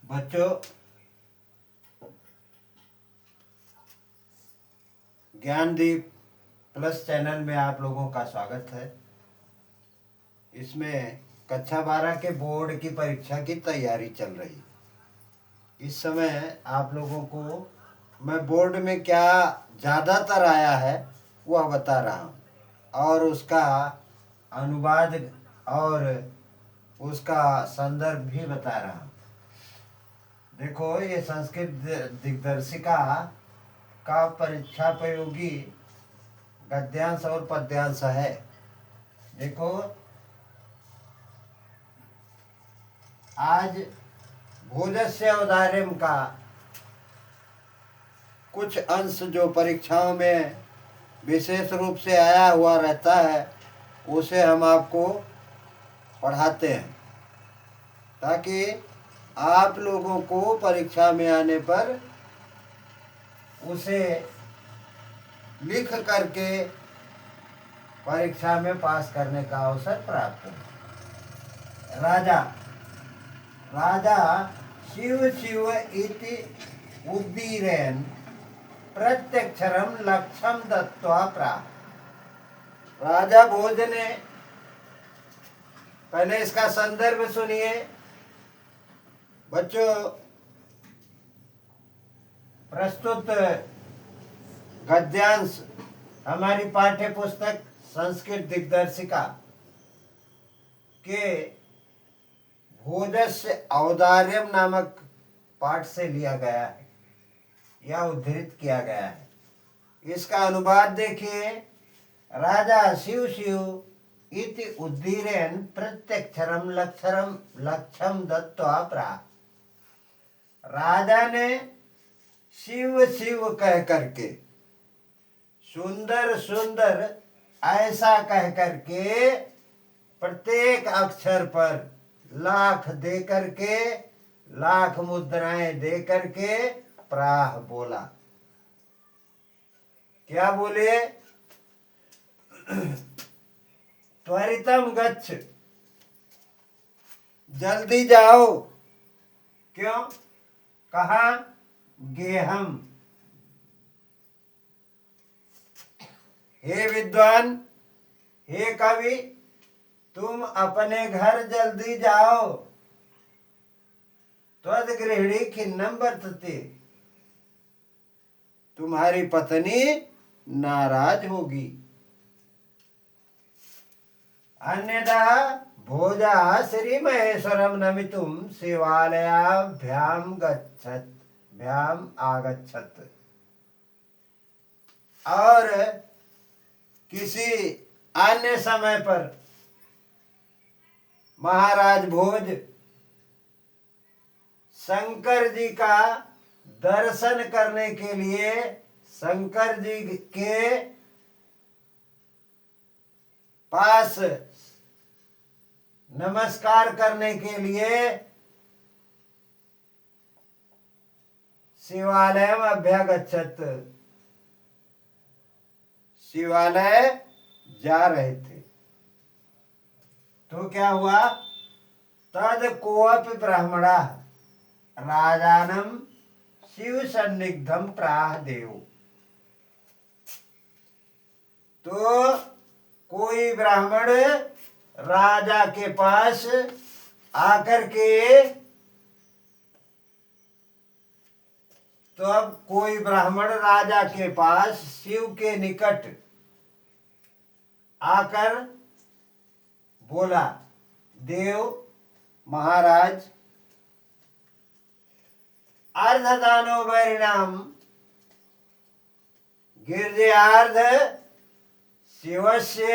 बच्चों, Gyandeep plus channel में आप लोगों का स्वागत है। इसमें कक्षा 12 के बोर्ड की परीक्षा की तैयारी चल रही। इस समय आप लोगों को मैं बोर्ड में क्या ज़्यादातर आया है वह बता रहा हूँ और उसका अनुवाद और उसका संदर्भ भी बता रहा हूँ। देखो, ये संस्कृत दिग्दर्शिका का परीक्षा प्रयोगी गद्यांश और पद्यांश है। देखो, आज भोजस्य औदार्यम का कुछ अंश जो परीक्षाओं में विशेष रूप से आया हुआ रहता है उसे हम आपको पढ़ाते हैं ताकि आप लोगों को परीक्षा में आने पर उसे लिख करके परीक्षा में पास करने का अवसर प्राप्त हो। राजा राजा शिव शिव इति उद्दीरयन् प्रत्यक्षरम लक्ष्यम दत्वा प्राह। राजा भोज ने, पहले इसका संदर्भ सुनिए बच्चों। प्रस्तुत गद्यांश हमारी पाठ्य पुस्तक संस्कृत दिग्दर्शिका के भोजस्य औदार्यम नामक पाठ से लिया गया है या उद्धृत किया गया है। इसका अनुवाद देखिए। राजा शिव शिव इति उद्दीरयन् प्रत्यक्षरम लक्ष्यम दत्वा प्राह। राजा ने शिव शिव कह करके, सुंदर सुंदर ऐसा कह करके प्रत्येक अक्षर पर लाख दे करके, लाख मुद्राएं दे करके प्राह बोला। क्या बोले? त्वरितम गच्छ, जल्दी जाओ। क्यों? कहा? गेहम। हे विद्वान, हे कवि, तुम अपने घर जल्दी जाओ। त्वद्गृहिणी खिन्नम वर्तते, तुम्हारी पत्नी नाराज होगी। अन्यथा भोजा श्री महेश्वरम नमितुम शिवालयाभ्याम आगच्छत। और किसी अन्य समय पर महाराज भोज शंकर जी का दर्शन करने के लिए, शंकर जी के पास नमस्कार करने के लिए शिवालयम अभ्यागच्छत, शिवालय जा रहे थे। तो क्या हुआ? तद कोऽपि ब्राह्मणः राजानम शिव सन्निग्धम प्राह देव। तो कोई ब्राह्मण राजा के पास आकर के, तो अब कोई ब्राह्मण राजा के पास शिव के निकट आकर बोला, देव महाराज, अर्धदानो वैरिणाम गिर्जार्ध शिवस्य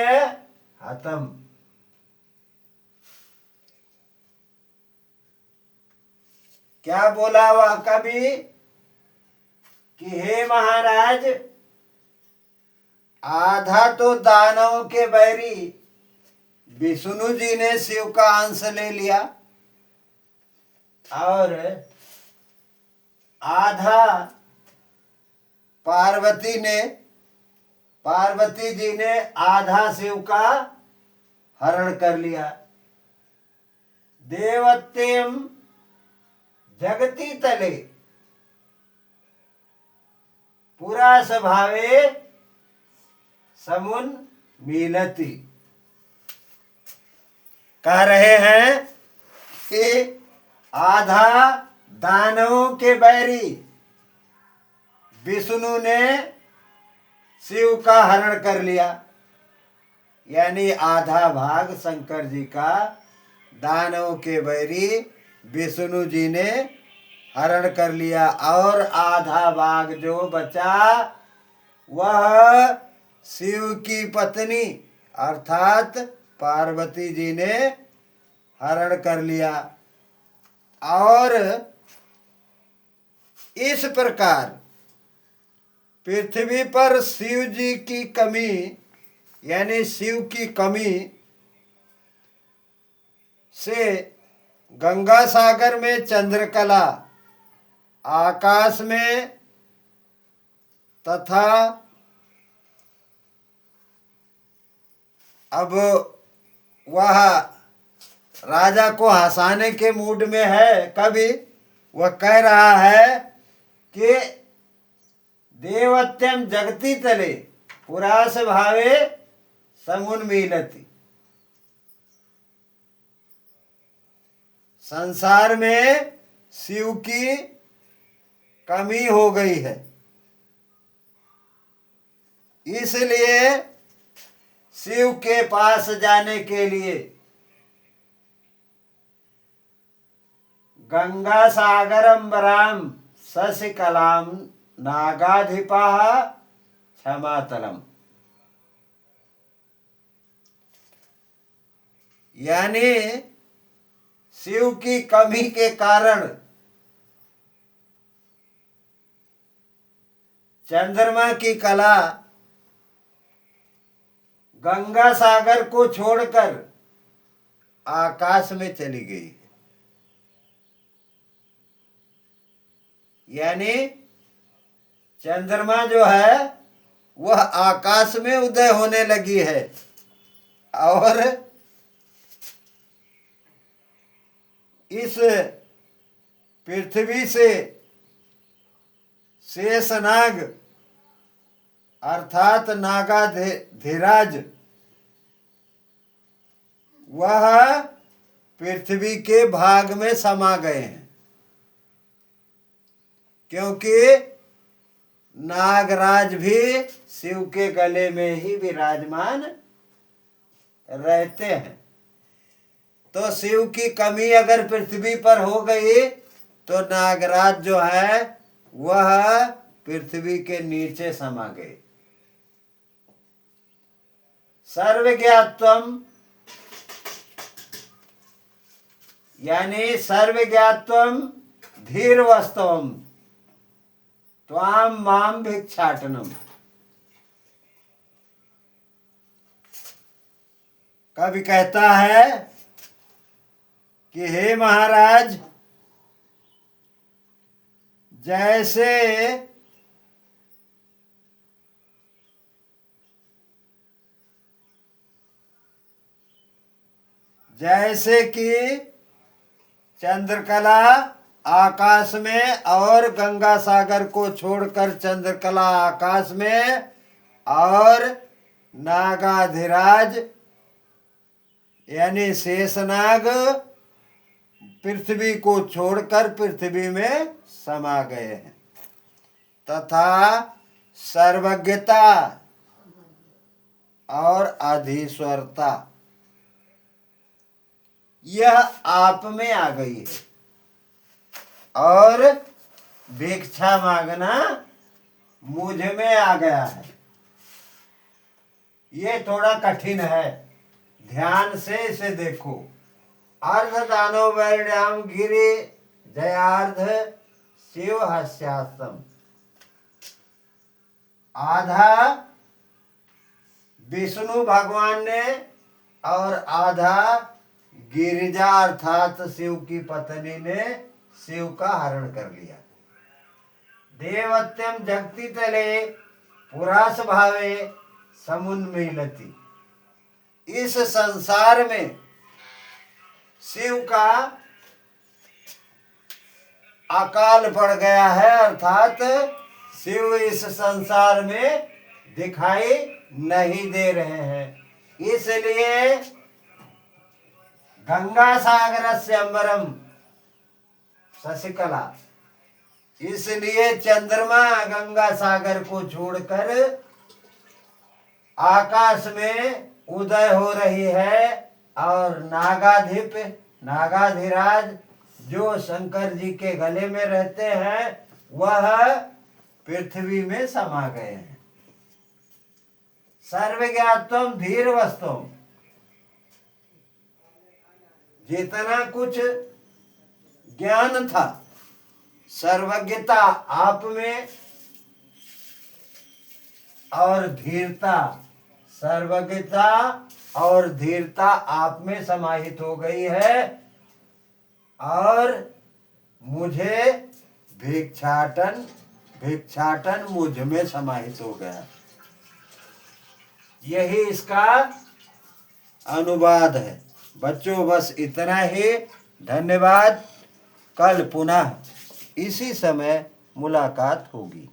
हतम। क्या बोला वह कवि कि हे महाराज, आधा तो दानव के बैरी विष्णु जी ने शिव का अंश ले लिया और आधा पार्वती जी ने आधा शिव का हरण कर लिया। देवत्यम जगती तले पुरा स्वभावे समुन मिलती। कह रहे हैं कि आधा दानवों के बैरी विष्णु ने शिव का हरण कर लिया, यानी आधा भाग शंकर जी का दानवों के बैरी विष्णु जी ने हरण कर लिया, और आधा भाग जो बचा वह शिव की पत्नी अर्थात पार्वती जी ने हरण कर लिया। और इस प्रकार पृथ्वी पर शिव जी की कमी, यानी शिव की कमी से गंगा सागर में चंद्रकला, आकाश में तथा अब वह राजा को हंसाने के मूड में है। कभी वह कह रहा है कि देवत्यम जगती तले पुरास भावे समुन्मीलति, संसार में शिव की कमी हो गई है, इसलिए शिव के पास जाने के लिए गंगा सागरंबराम शशिकलाम नागाधिपा क्षमातलम, यानी शिव की कमी के कारण चंद्रमा की कला गंगा सागर को छोड़कर आकाश में चली गई, यानी चंद्रमा जो है वह आकाश में उदय होने लगी है, और इस पृथ्वी से शेषनाग अर्थात नागाधिराज वह पृथ्वी के भाग में समा गए हैं, क्योंकि नागराज भी शिव के गले में ही विराजमान रहते हैं। तो शिव की कमी अगर पृथ्वी पर हो गई तो नागराज जो है वह पृथ्वी के नीचे समा गए। सर्वज्ञात्वम यानी सर्वज्ञात्वम धीर वस्तवम त्वाम माम भिक्षाटनम। कवि कहता है कि हे महाराज, जैसे कि चंद्रकला आकाश में और गंगा सागर को छोड़कर चंद्रकला आकाश में और नागाधिराज यानी शेषनाग पृथ्वी को छोड़कर पृथ्वी में समा गए हैं, तथा सर्वज्ञता और अधीश्वरता यह आप में आ गई है, और भिक्षा मांगना मुझ में आ गया है। ये थोड़ा कठिन है, ध्यान से इसे देखो। अर्ध दानो वैरण्याम गिरि जयार्ध शिव हस्यास्तम, आधा विष्णु भगवान ने और आधा गिरिजा अर्थात शिव की पत्नी ने शिव का हरण कर लिया। देवत्यम जगती तले पुरास भावे समुन्मीलति, इस संसार में शिव का अकाल पड़ गया है, अर्थात शिव इस संसार में दिखाई नहीं दे रहे हैं। इसलिए गंगा सागर से अंबरम शशिकला, इसलिए चंद्रमा गंगा सागर को छोड़कर आकाश में उदय हो रही है और नागाधिराज जो शंकर जी के गले में रहते हैं वह पृथ्वी में समा गए हैं। सर्वज्ञात्वम धीर वस्तुम, जितना कुछ ज्ञान था, सर्वज्ञता आप में और धीरता, सर्वज्ञता और धीरता आप में समाहित हो गई है और मुझे भिक्षाटन मुझ में समाहित हो गया। यही इसका अनुवाद है। बच्चों बस इतना ही, धन्यवाद। कल पुनः इसी समय मुलाकात होगी।